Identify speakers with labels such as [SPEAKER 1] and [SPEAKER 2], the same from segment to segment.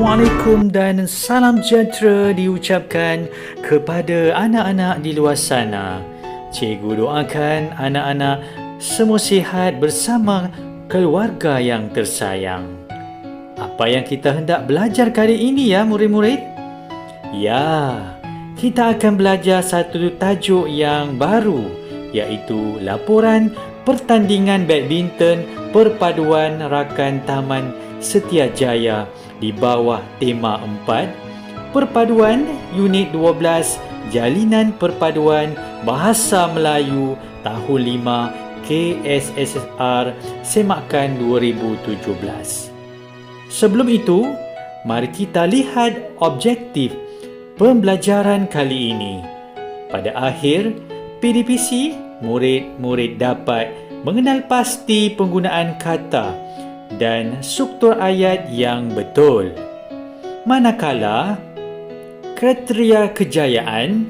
[SPEAKER 1] Assalamualaikum dan salam sejahtera diucapkan kepada anak-anak di luar sana. Cikgu doakan anak-anak semua sihat bersama keluarga yang tersayang. Apa yang kita hendak belajar kali ini ya murid-murid? Ya, kita akan belajar satu tajuk yang baru, iaitu laporan pertandingan badminton perpaduan rakan Taman Setiajaya di bawah tema 4, perpaduan unit 12 Jalinan Perpaduan Bahasa Melayu tahun 5 KSSR Semakan 2017. Sebelum itu, mari kita lihat objektif pembelajaran kali ini. Pada akhir PDPC, murid-murid dapat mengenal pasti penggunaan kata dan struktur ayat yang betul. Manakala kriteria kejayaan,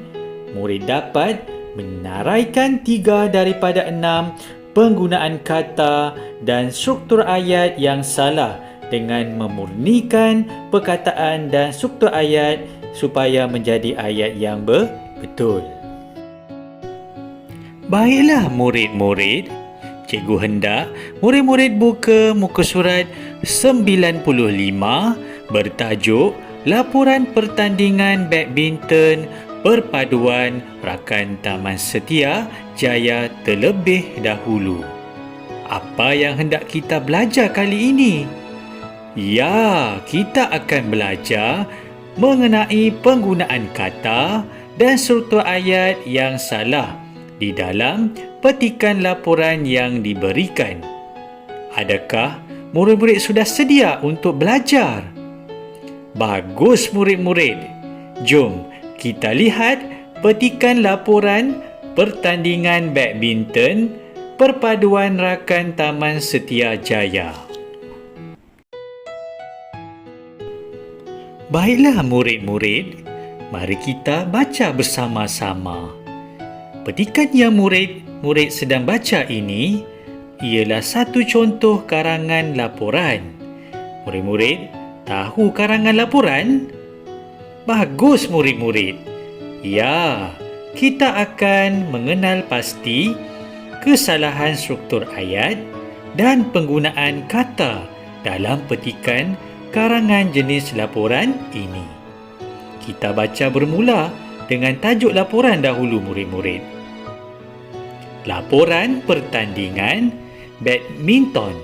[SPEAKER 1] murid dapat menaraikan 3 daripada 6 penggunaan kata dan struktur ayat yang salah dengan memurnikan perkataan dan struktur ayat supaya menjadi ayat yang betul. Baiklah murid-murid, cikgu hendak murid-murid buka muka surat 95 bertajuk Laporan Pertandingan Badminton Perpaduan Rakan Taman Setiajaya terlebih dahulu. Apa yang hendak kita belajar kali ini? Ya, kita akan belajar mengenai penggunaan kata dan struktur ayat yang salah di dalam petikan laporan yang diberikan. Adakah murid-murid sudah sedia untuk belajar? Bagus murid-murid. Jom kita lihat petikan laporan pertandingan badminton perpaduan rakan Taman Setiajaya. Baiklah murid-murid, mari kita baca bersama-sama. Petikan yang murid-murid sedang baca ini ialah satu contoh karangan laporan. Murid-murid tahu karangan laporan? Bagus murid-murid. Ya, kita akan mengenal pasti kesalahan struktur ayat dan penggunaan kata dalam petikan karangan jenis laporan ini. Kita baca bermula dengan tajuk laporan dahulu murid-murid. Laporan pertandingan badminton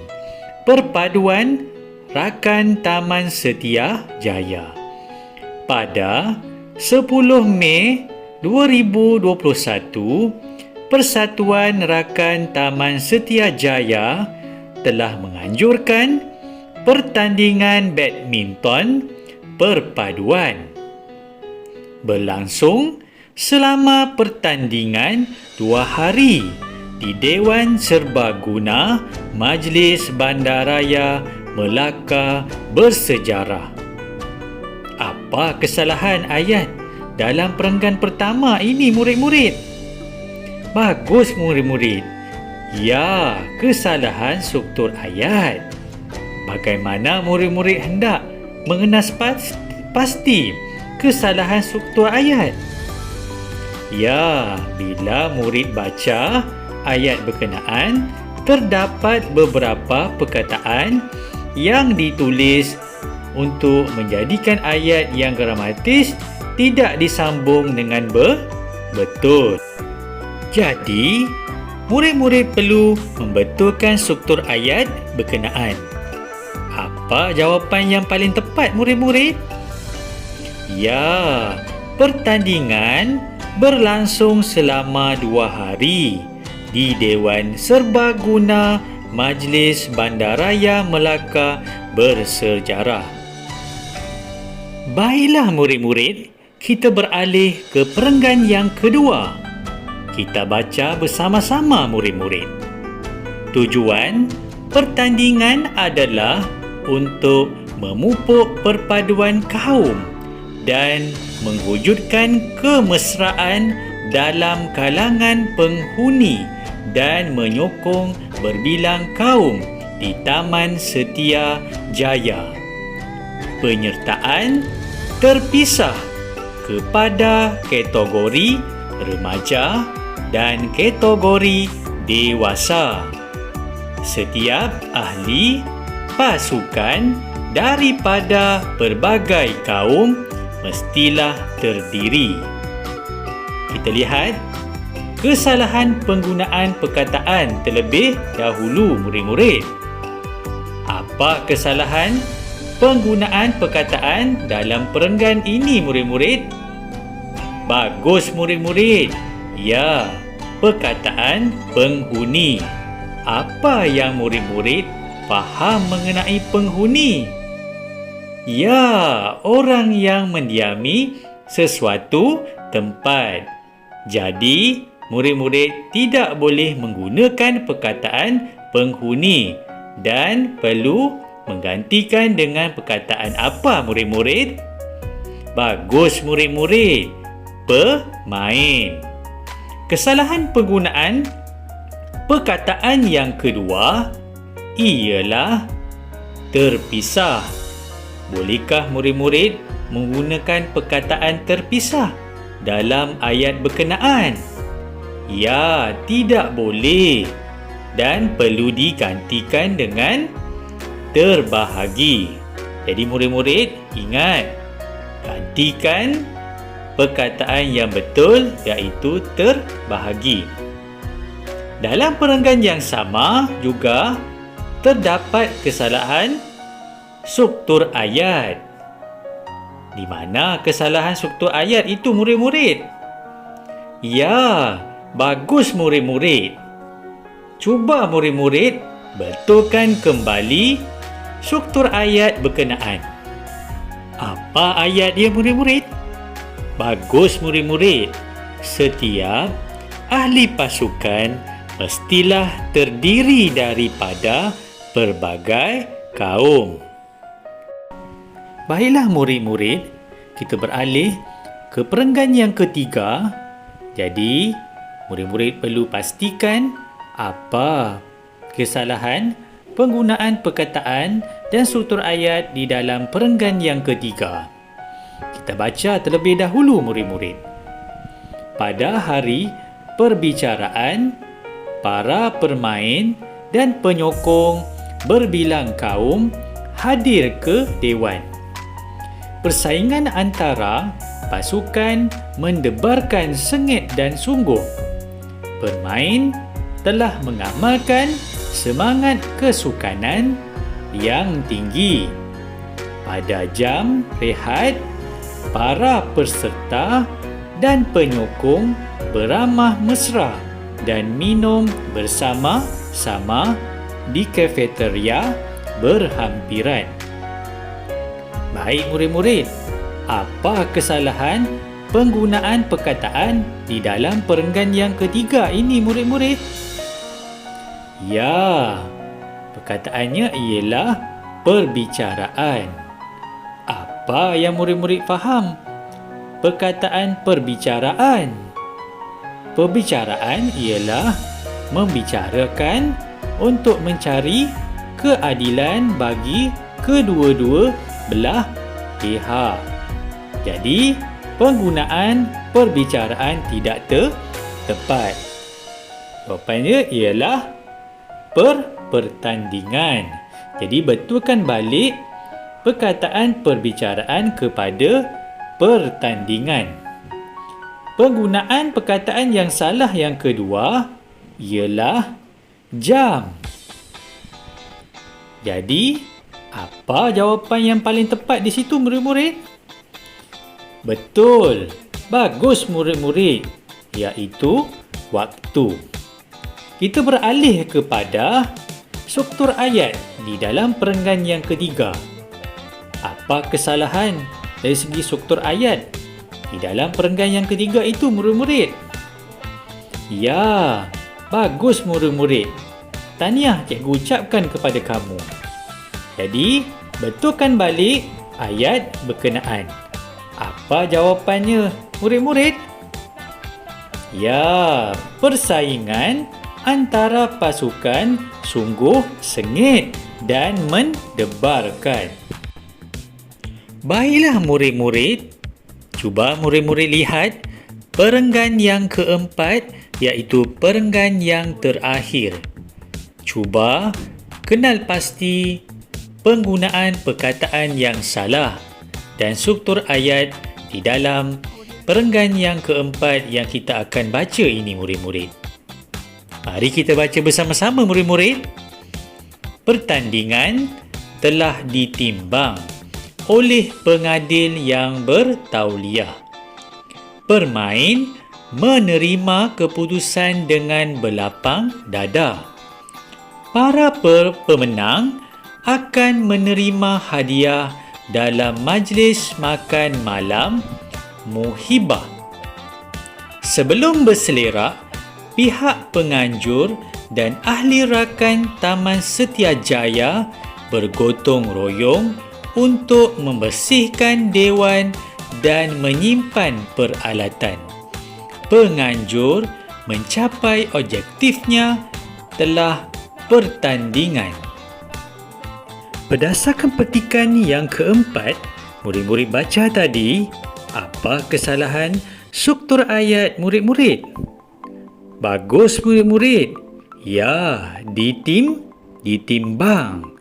[SPEAKER 1] perpaduan rakan Taman Setiajaya pada 10 Mei 2021, Persatuan Rakan Taman Setiajaya telah menganjurkan pertandingan badminton perpaduan berlangsung selama pertandingan 2 hari di Dewan Serbaguna Majlis Bandaraya Melaka Bersejarah. Apa kesalahan ayat dalam perenggan pertama ini murid-murid? Bagus murid-murid. Ya, kesalahan struktur ayat. Bagaimana murid-murid hendak mengenal pasti kesalahan struktur ayat? Ya, bila murid baca ayat berkenaan, terdapat beberapa perkataan yang ditulis untuk menjadikan ayat yang gramatis tidak disambung dengan betul. Jadi, murid-murid perlu membetulkan struktur ayat berkenaan. Apa jawapan yang paling tepat murid-murid? Ya, pertandingan berlangsung selama 2 hari di Dewan Serbaguna Majlis Bandaraya Melaka Bersejarah. Baiklah murid-murid, kita beralih ke perenggan yang kedua. Kita baca bersama-sama murid-murid. Tujuan pertandingan adalah untuk memupuk perpaduan kaum dan mewujudkan kemesraan dalam kalangan penghuni dan menyokong berbilang kaum di Taman Setiajaya. penyertaan terpisah kepada kategori remaja dan kategori dewasa. Setiap ahli pasukan daripada pelbagai kaum mestilah terdiri. Kita lihat kesalahan penggunaan perkataan terlebih dahulu, murid-murid. Apa kesalahan penggunaan perkataan dalam perenggan ini, murid-murid? Bagus, murid-murid. Ya, perkataan penghuni. Apa yang murid-murid faham mengenai penghuni? Ya, orang yang mendiami sesuatu tempat. Jadi, murid-murid tidak boleh menggunakan perkataan penghuni dan perlu menggantikan dengan perkataan apa, murid-murid? Bagus, murid-murid. Pemain. Kesalahan penggunaan perkataan yang kedua ialah terpisah. Bolehkah murid-murid menggunakan perkataan terpisah dalam ayat berkenaan? Ya, tidak boleh dan perlu digantikan dengan terbahagi. Jadi murid-murid ingat, gantikan perkataan yang betul iaitu terbahagi. Dalam perenggan yang sama juga terdapat kesalahan struktur ayat. Di mana kesalahan struktur ayat itu, murid-murid? Ya, bagus murid-murid. Cuba murid-murid betulkan kembali struktur ayat berkenaan. Apa ayat dia, murid-murid? Bagus murid-murid. Setiap ahli pasukan mestilah terdiri daripada pelbagai kaum. Baiklah murid-murid, kita beralih ke perenggan yang ketiga. Jadi, murid-murid perlu pastikan apa kesalahan penggunaan perkataan dan struktur ayat di dalam perenggan yang ketiga. Kita baca terlebih dahulu, murid-murid. Pada hari perbicaraan, para pemain dan penyokong berbilang kaum hadir ke dewan. Persaingan antara pasukan mendebarkan sengit dan sungguh. Pemain telah mengamalkan semangat kesukanan yang tinggi. Pada jam rehat, para peserta dan penyokong beramah mesra dan minum bersama-sama di kafeteria berhampiran. Baik murid-murid, apa kesalahan penggunaan perkataan di dalam perenggan yang ketiga ini, murid-murid? Ya, perkataannya ialah perbicaraan. Apa yang murid-murid faham? Perkataan perbicaraan. Perbicaraan ialah membicarakan untuk mencari keadilan bagi kedua-dua belah pihak. Jadi, penggunaan perbicaraan tidak tepat. Jawapannya ialah pertandingan. Jadi, betulkan balik perkataan perbicaraan kepada pertandingan. Penggunaan perkataan yang salah yang kedua ialah jam. Jadi, apa jawapan yang paling tepat di situ, murid-murid? Betul. Bagus, murid-murid. Iaitu waktu. Kita beralih kepada struktur ayat di dalam perenggan yang ketiga. Apa kesalahan dari segi struktur ayat di dalam perenggan yang ketiga itu, murid-murid? Ya, bagus murid-murid. Tahniah cikgu ucapkan kepada kamu. Jadi, betulkan balik ayat berkenaan. Apa jawapannya, murid-murid? Ya, persaingan antara pasukan sungguh sengit dan mendebarkan. Baiklah murid-murid, cuba murid-murid lihat perenggan yang keempat, iaitu perenggan yang terakhir. Cuba kenal pasti penggunaan perkataan yang salah dan struktur ayat di dalam perenggan yang keempat yang kita akan baca ini murid-murid. Mari kita baca bersama-sama murid-murid. Pertandingan telah ditimbang oleh pengadil yang bertauliah. Pemain menerima keputusan dengan berlapang dada. Para pemenang akan menerima hadiah dalam majlis makan malam muhibah. Sebelum berselerak, pihak penganjur dan ahli rakan Taman Setiajaya bergotong royong untuk membersihkan dewan dan menyimpan peralatan. Penganjur mencapai objektifnya telah pertandingan. Berdasarkan petikan yang keempat, murid-murid baca tadi, apa kesalahan struktur ayat murid-murid? Bagus murid-murid. Ya, ditimbang.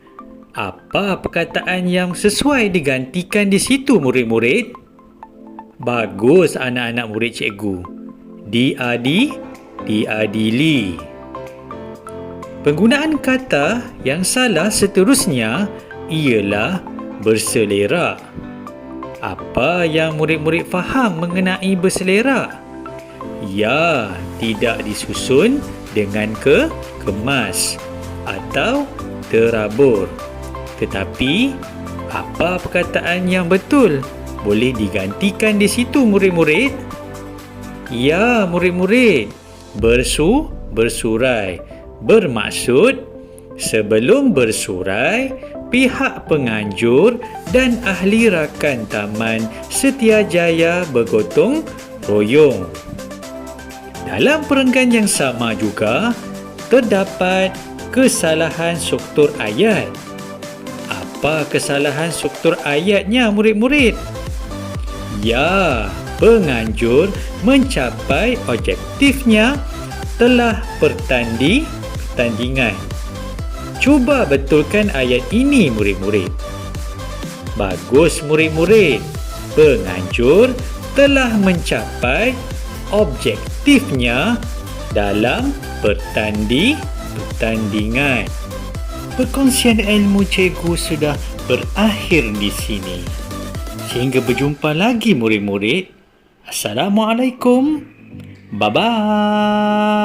[SPEAKER 1] Apa perkataan yang sesuai digantikan di situ murid-murid? Bagus anak-anak murid cikgu. Diadili. Penggunaan kata yang salah seterusnya ialah berselerak. Apa yang murid-murid faham mengenai berselerak? Ya, tidak disusun dengan kemas atau terabur. Tetapi, apa perkataan yang betul boleh digantikan di situ murid-murid? Ya, murid-murid. Bersurai. Bermaksud, sebelum bersurai, pihak penganjur dan ahli rakan Taman Setiajaya bergotong royong. Dalam perenggan yang sama juga, terdapat kesalahan struktur ayat. Apa kesalahan struktur ayatnya murid-murid? Ya, penganjur mencapai objektifnya telah pertandingan. Cuba betulkan ayat ini murid-murid. Bagus murid-murid. Penganjur telah mencapai objektifnya dalam pertandingan. Perkongsian ilmu cikgu sudah berakhir di sini. Sehingga berjumpa lagi murid-murid. Assalamualaikum. Bye-bye.